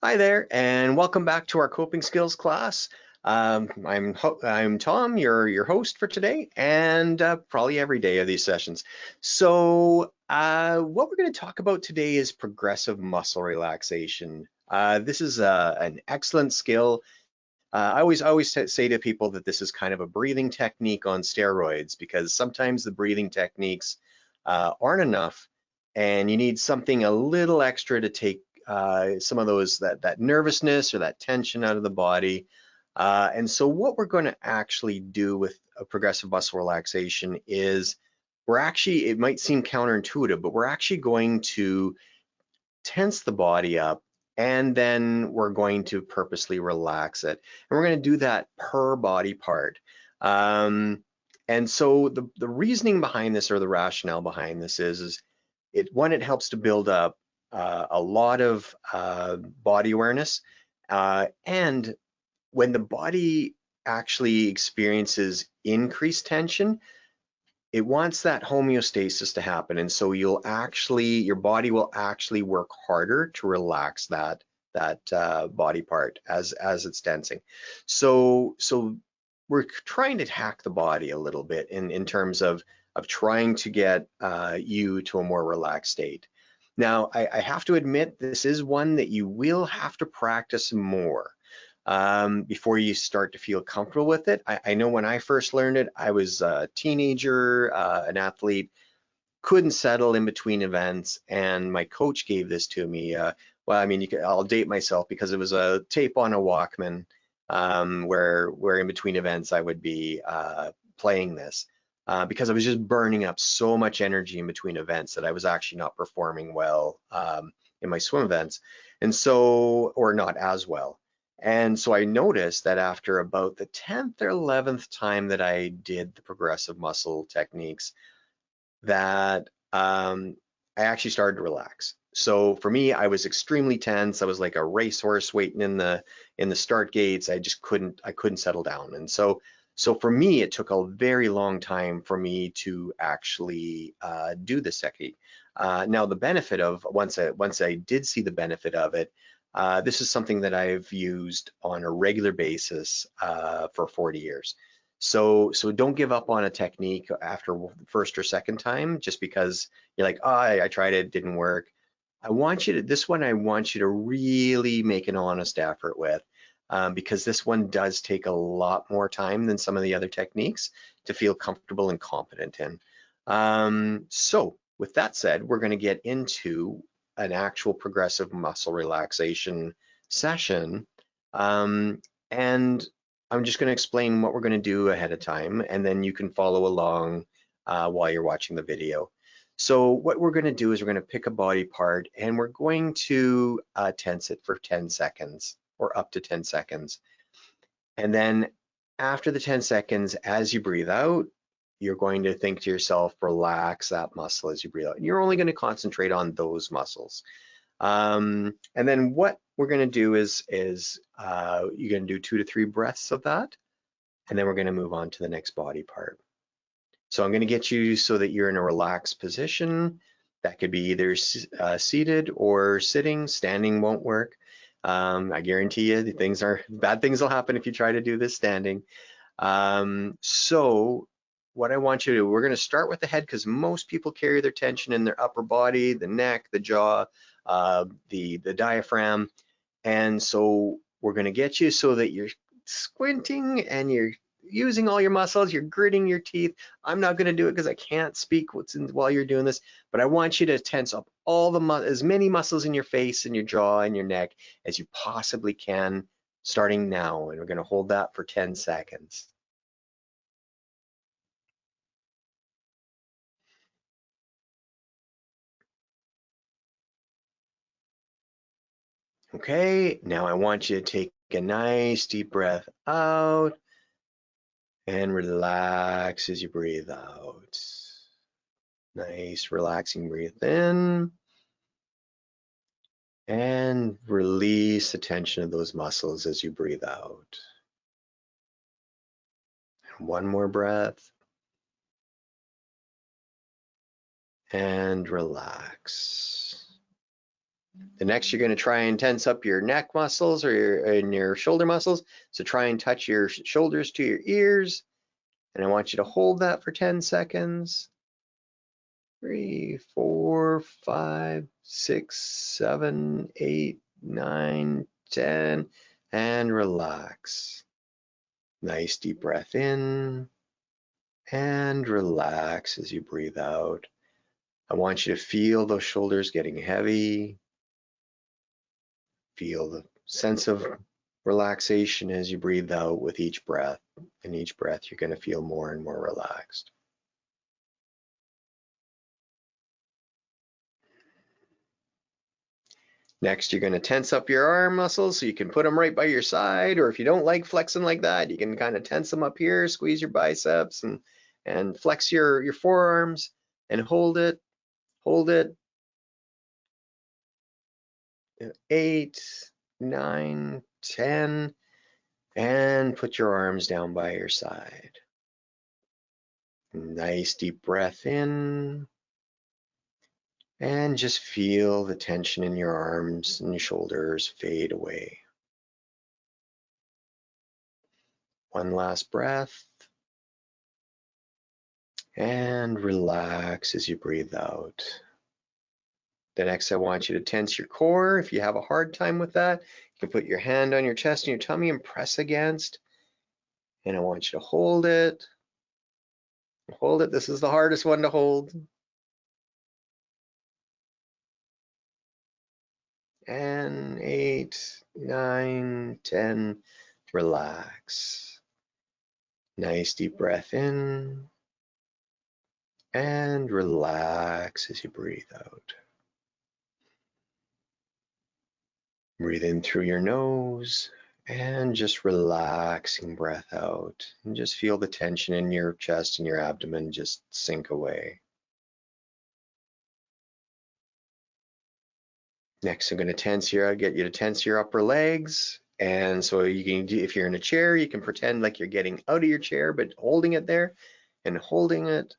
Hi there, and welcome back to our coping skills class. I'm Tom, your host for today, and probably every day of these sessions. What we're going to talk about today is progressive muscle relaxation. This is an excellent skill. I always say to people that this is kind of a breathing technique on steroids because sometimes the breathing techniques aren't enough, and you need something a little extra to take some of that nervousness or that tension out of the body. And so what we're going to actually do with a progressive muscle relaxation is it might seem counterintuitive, but we're actually going to tense the body up, and then we're going to purposely relax it. And we're going to do that per body part. Um, and so the reasoning behind this, or the rationale behind this, is it helps to build up a lot of body awareness. And when the body actually experiences increased tension, it wants that homeostasis to happen, and so your body will actually work harder to relax that body part as it's tensing. So we're trying to hack the body a little bit in terms of trying to get you to a more relaxed state. Now, I have to admit, this is one that you will have to practice more before you start to feel comfortable with it. I know when I first learned it, I was a teenager, an athlete, couldn't settle in between events, and my coach gave this to me. Well, I mean, I'll date myself because it was a tape on a Walkman, where in between events I would be playing this. Because I was just burning up so much energy in between events that I was actually not performing well in my swim events, or not as well. And so I noticed that after about the 10th or 11th time that I did the progressive muscle techniques, that I actually started to relax. So for me, I was extremely tense. I was like a racehorse waiting in the start gates. I couldn't settle down. And so for me, it took a very long time for me to actually do this technique. Now the benefit of once I did see the benefit of it, this is something that I've used on a regular basis for 40 years. So don't give up on a technique after the first or second time just because you're like, oh, I tried it, didn't work. I want you to really make an honest effort with, because this one does take a lot more time than some of the other techniques to feel comfortable and confident in. So with that said, we're going to get into an actual progressive muscle relaxation session. And I'm just going to explain what we're going to do ahead of time, and then you can follow along while you're watching the video. So what we're going to do is we're going to pick a body part, and we're going to tense it for 10 seconds or up to 10 seconds. And then after the 10 seconds, as you breathe out, you're going to think to yourself, relax that muscle as you breathe out. And you're only going to concentrate on those muscles. And then what we're going to do is you're going to do 2 to 3 breaths of that, and then we're going to move on to the next body part. So I'm going to get you so that you're in a relaxed position. That could be either seated or sitting. Standing won't work. I guarantee you, bad things will happen if you try to do this standing. So what I want you to do, we're going to start with the head because most people carry their tension in their upper body, the neck, the jaw, the diaphragm. And so we're going to get you so that you're squinting and you're using all your muscles, you're gritting your teeth. I'm not going to do it because I can't speak while you're doing this, but I want you to tense up as many muscles in your face and your jaw and your neck as you possibly can, starting now. And we're going to hold that for 10 seconds. Okay, now I want you to take a nice deep breath out and relax as you breathe out. Nice, relaxing breathe in, and release the tension of those muscles as you breathe out. One more breath, and relax. The next, you're going to try and tense up your neck muscles or your shoulder muscles. So try and touch your shoulders to your ears. And I want you to hold that for 10 seconds. 3, 4, 5, 6, 7, 8, 9, 10, and relax. Nice deep breath in and relax as you breathe out. I want you to feel those shoulders getting heavy. Feel the sense of relaxation as you breathe out with each breath. And each breath, you're going to feel more and more relaxed. Next, you're going to tense up your arm muscles so you can put them right by your side, or if you don't like flexing like that, you can kind of tense them up here, squeeze your biceps and flex your forearms and hold it. 8, 9, 10, and put your arms down by your side. Nice deep breath in. And just feel the tension in your arms and your shoulders fade away. One last breath. And relax as you breathe out. The next, I want you to tense your core. If you have a hard time with that, you can put your hand on your chest and your tummy and press against. And I want you to hold it. Hold it. This is the hardest one to hold. And 8, 9, 10, relax. Nice deep breath in. And relax as you breathe out. Breathe in through your nose and just relaxing breath out. And just feel the tension in your chest and your abdomen just sink away. Next, I'm going to get you to tense your upper legs. And so you can do, if you're in a chair, you can pretend like you're getting out of your chair, but holding it there and holding it.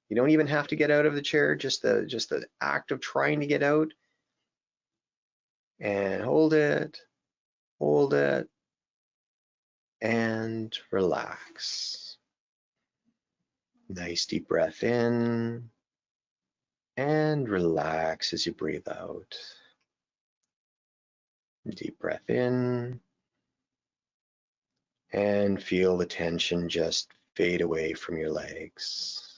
You don't even have to get out of the chair, just the act of trying to get out. And hold it, and relax. Nice deep breath in and relax as you breathe out. Deep breath in and feel the tension just fade away from your legs.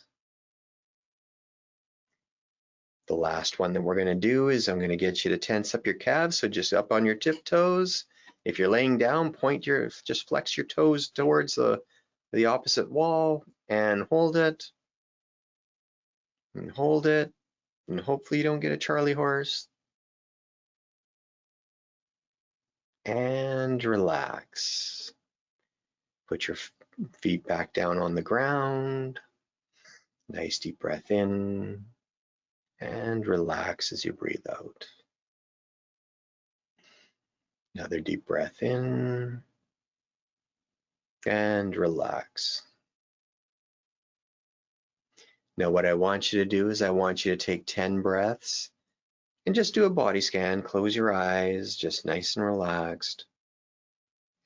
The last one that we're going to do is I'm going to get you to tense up your calves, so just up on your tiptoes. If you're laying down, just flex your toes towards the opposite wall and hold it, and hold it, and hopefully you don't get a Charlie horse. And relax. Put your feet back down on the ground. Nice deep breath in and relax as you breathe out. Another deep breath in and relax. Now what I want you to do is I want you to take 10 breaths and just do a body scan. Close your eyes, just nice and relaxed.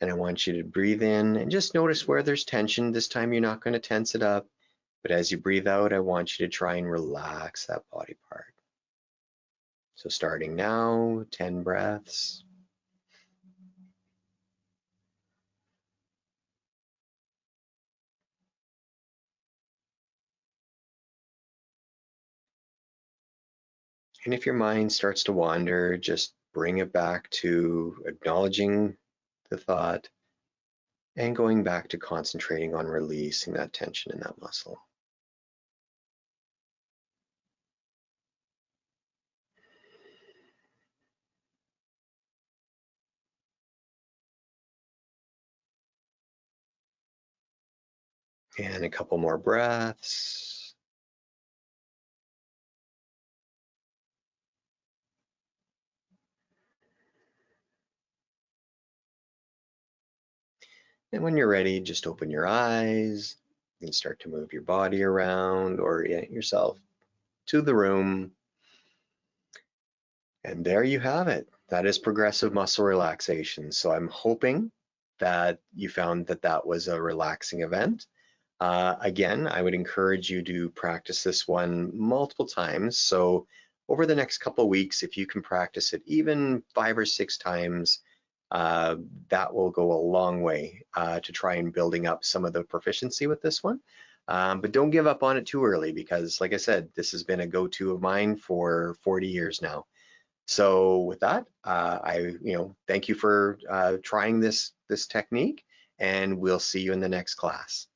And I want you to breathe in and just notice where there's tension. This time you're not going to tense it up, but as you breathe out, I want you to try and relax that body part. So starting now, 10 breaths. And if your mind starts to wander, just bring it back to acknowledging the thought and going back to concentrating on releasing that tension in that muscle. And a couple more breaths. And when you're ready, just open your eyes and start to move your body around, orient yourself to the room. And there you have it. That is progressive muscle relaxation. So I'm hoping that you found that that was a relaxing event. Again, I would encourage you to practice this one multiple times. So over the next couple of weeks, if you can practice it even 5 or 6 times, uh, that will go a long way to try and building up some of the proficiency with this one. But don't give up on it too early because, like I said, this has been a go-to of mine for 40 years now. So with that, thank you for trying this technique, and we'll see you in the next class.